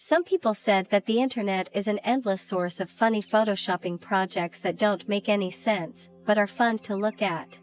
Some people said that the internet is an endless source of funny photoshopping projects that don't make any sense, but are fun to look at.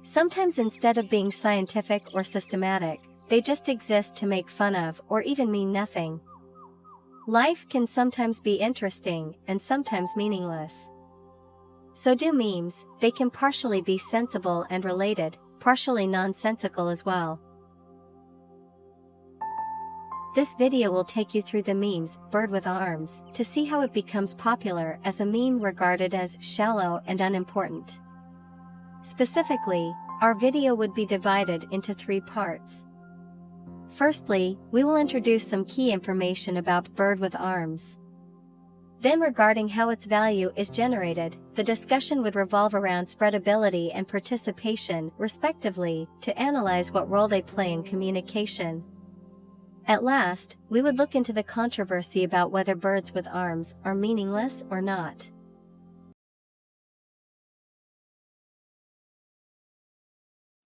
Sometimes instead of being scientific or systematic, they just exist to make fun of or even mean nothing. Life can sometimes be interesting and sometimes meaningless. So do memes. They can partially be sensible and related, partially nonsensical as well. This video will take you through the memes "bird with arms" to see how it becomes popular as a meme regarded as shallow and unimportant. Specifically, our video would be divided into 3 parts. Firstly, we will introduce some key information about bird with arms. Then, regarding how its value is generated, the discussion would revolve around spreadability and participation, respectively, to analyze what role they play in communication. At last, we would look into the controversy about whether birds with arms are meaningless or not.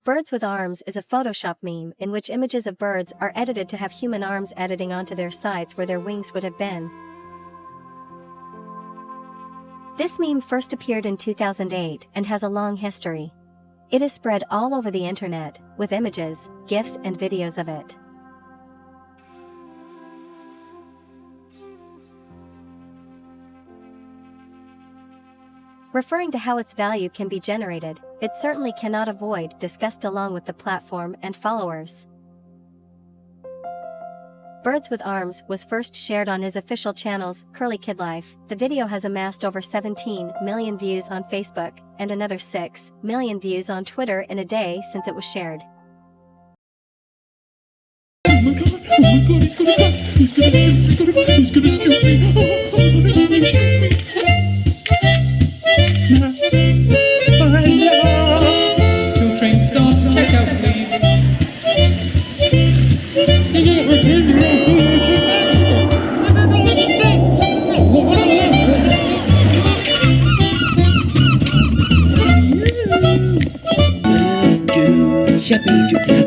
Birds with arms is a Photoshop meme in which images of birds are edited to have human arms editing onto their sides where their wings would have been. This meme first appeared in 2008 and has a long history. It is spread all over the internet, with images, GIFs and videos of it. Referring to how its value can be generated, it certainly cannot avoid discussed along with the platform and followers. Birds with Arms was first shared on his official channels, Curly Kid Life. The video has amassed over 17 million views on Facebook, and another 6 million views on Twitter in a day since it was shared. Oh my god, he's gonna cut! He's gonna shoot me! Oh, he's gonna shoot me! Till train start, check out please.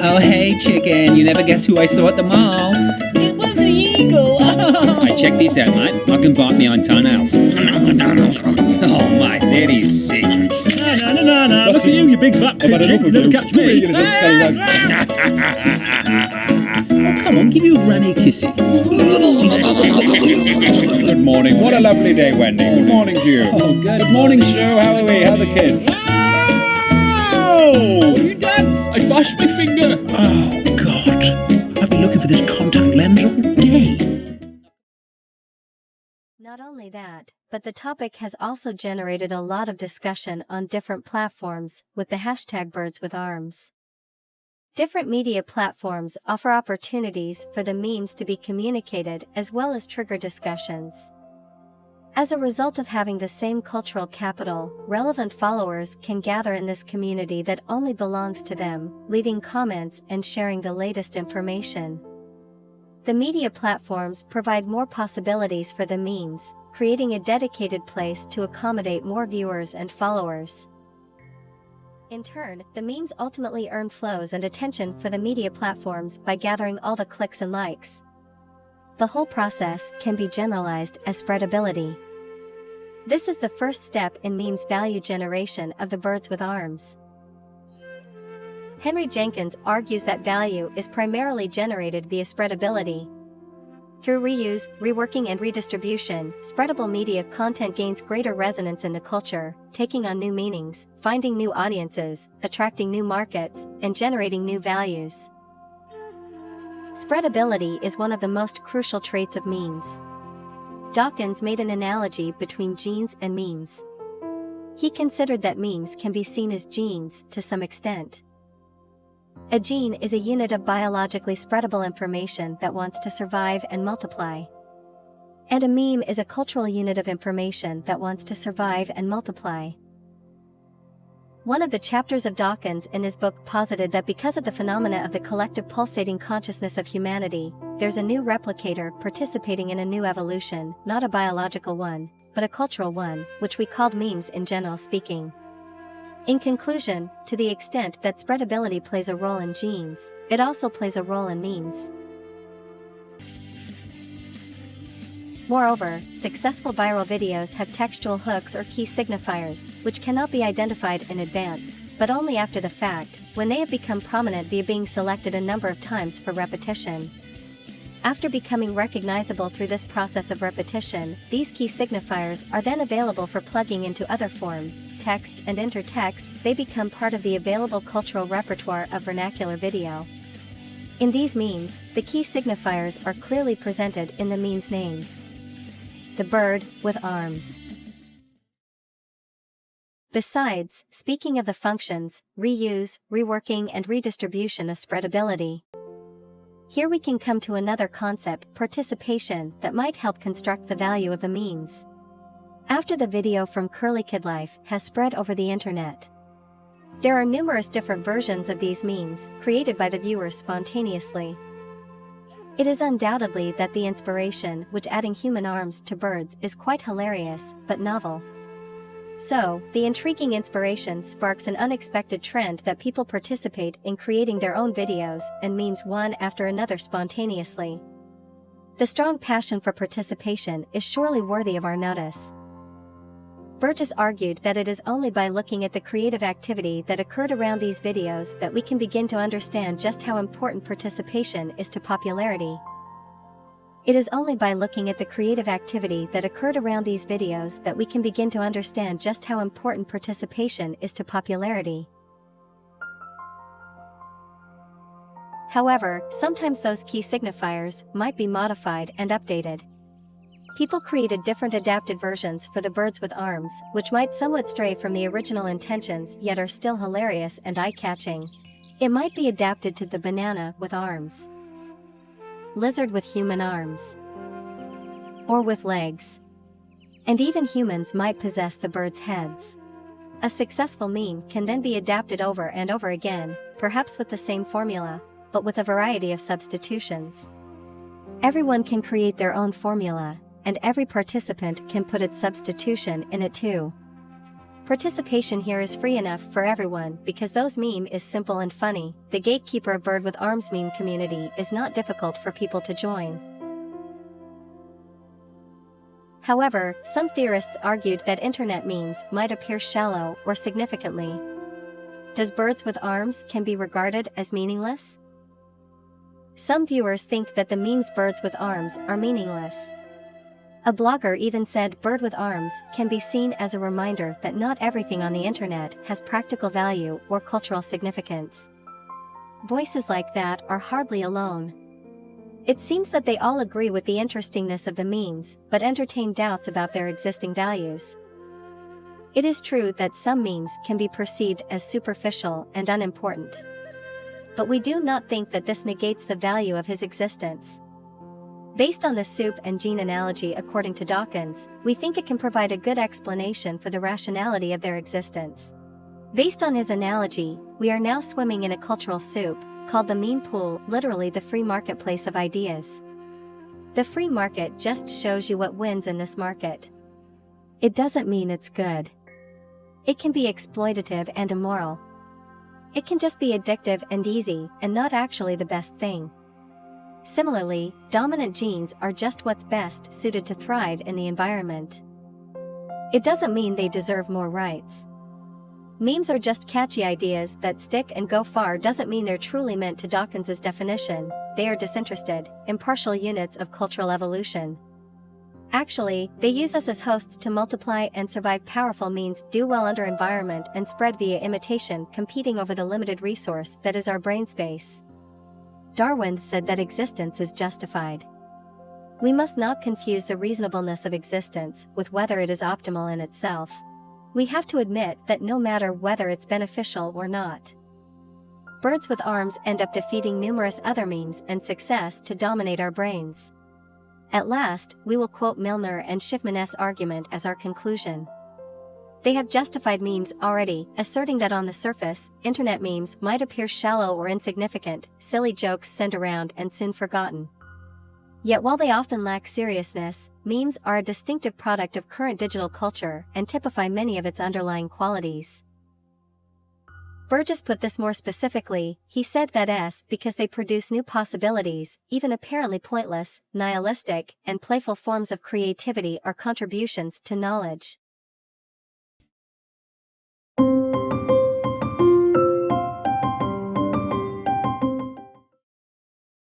Oh hey chicken, you never guess who I saw at the mall? It was the eagle! Hey, check this out, mate. I can bite me on toenails. Oh, mate, that is sick. No. Look at you big fat pigeon. You never catch me. You little scallywag. Oh, come on, give you a granny kissy. Good morning. What a lovely day, Wendy. Good morning to you. Oh, Good morning, Sue. How are we? How are the kids? Oh! What have you done? I bashed my finger. Oh, God. I've been looking for this contact lens all day. Not only that, but the topic has also generated a lot of discussion on different platforms, with the hashtag Birds with Arms. Different media platforms offer opportunities for the memes to be communicated as well as trigger discussions. As a result of having the same cultural capital, relevant followers can gather in this community that only belongs to them, leaving comments and sharing the latest information. The media platforms provide more possibilities for the memes, creating a dedicated place to accommodate more viewers and followers. In turn, the memes ultimately earn flows and attention for the media platforms by gathering all the clicks and likes. The whole process can be generalized as spreadability. This is the first step in memes' value generation of the birds with arms. Henry Jenkins argues that value is primarily generated via spreadability. Through reuse, reworking and redistribution, spreadable media content gains greater resonance in the culture, taking on new meanings, finding new audiences, attracting new markets, and generating new values. Spreadability is one of the most crucial traits of memes. Dawkins made an analogy between genes and memes. He considered that memes can be seen as genes to some extent. A gene is a unit of biologically spreadable information that wants to survive and multiply. And a meme is a cultural unit of information that wants to survive and multiply. One of the chapters of Dawkins in his book posited that because of the phenomena of the collective pulsating consciousness of humanity, there's a new replicator participating in a new evolution, not a biological one, but a cultural one, which we called memes in general speaking. In conclusion, to the extent that spreadability plays a role in genes, it also plays a role in memes. Moreover, successful viral videos have textual hooks or key signifiers, which cannot be identified in advance, but only after the fact, when they have become prominent via being selected a number of times for repetition. After becoming recognizable through this process of repetition, these key signifiers are then available for plugging into other forms, texts and intertexts. They become part of the available cultural repertoire of vernacular video. In these memes, the key signifiers are clearly presented in the meme's names. The bird with arms. Besides, speaking of the functions, reuse, reworking and redistribution of spreadability. Here we can come to another concept, participation, that might help construct the value of the memes. After the video from Curly Kid Life has spread over the internet, there are numerous different versions of these memes, created by the viewers spontaneously. It is undoubtedly that the inspiration, which adding human arms to birds is quite hilarious, but novel. So, the intriguing inspiration sparks an unexpected trend that people participate in creating their own videos and memes one after another spontaneously. The strong passion for participation is surely worthy of our notice. Burgess argued that it is only by looking at the creative activity that occurred around these videos that we can begin to understand just how important participation is to popularity. It is only by looking at the creative activity that occurred around these videos that we can begin to understand just how important participation is to popularity. However, sometimes those key signifiers might be modified and updated. People created different adapted versions for the birds with arms, which might somewhat stray from the original intentions yet are still hilarious and eye-catching. It might be adapted to the banana with arms, lizard with human arms, or with legs. And even humans might possess the birds' heads. A successful meme can then be adapted over and over again, perhaps with the same formula, but with a variety of substitutions. Everyone can create their own formula, and every participant can put its substitution in it too. Participation here is free enough for everyone because those meme is simple and funny. The gatekeeper of bird with arms meme community is not difficult for people to join. However, some theorists argued that internet memes might appear shallow or significantly. Does birds with arms can be regarded as meaningless? Some viewers think that the meme's birds with arms are meaningless. A blogger even said bird with arms can be seen as a reminder that not everything on the internet has practical value or cultural significance. Voices like that are hardly alone. It seems that they all agree with the interestingness of the memes, but entertain doubts about their existing values. It is true that some memes can be perceived as superficial and unimportant. But we do not think that this negates the value of his existence. Based on the soup and gene analogy according to Dawkins, we think it can provide a good explanation for the rationality of their existence. Based on his analogy, we are now swimming in a cultural soup, called the meme pool, literally the free marketplace of ideas. The free market just shows you what wins in this market. It doesn't mean it's good. It can be exploitative and immoral. It can just be addictive and easy, and not actually the best thing. Similarly, dominant genes are just what's best suited to thrive in the environment. It doesn't mean they deserve more rights. Memes are just catchy ideas that stick and go far. Doesn't mean they're truly meant to Dawkins's definition. They are disinterested, impartial units of cultural evolution. Actually, they use us as hosts to multiply and survive. Powerful means do well under environment and spread via imitation, competing over the limited resource that is our brain space. Darwin said that existence is justified. We must not confuse the reasonableness of existence with whether it is optimal in itself. We have to admit that no matter whether it's beneficial or not. Birds with arms end up defeating numerous other memes and success to dominate our brains. At last, we will quote Milner and Schiffman's argument as our conclusion. They have justified memes already, asserting that on the surface, internet memes might appear shallow or insignificant, silly jokes sent around and soon forgotten. Yet while they often lack seriousness, memes are a distinctive product of current digital culture and typify many of its underlying qualities. Burgess put this more specifically, he said that because they produce new possibilities, even apparently pointless, nihilistic, and playful forms of creativity are contributions to knowledge.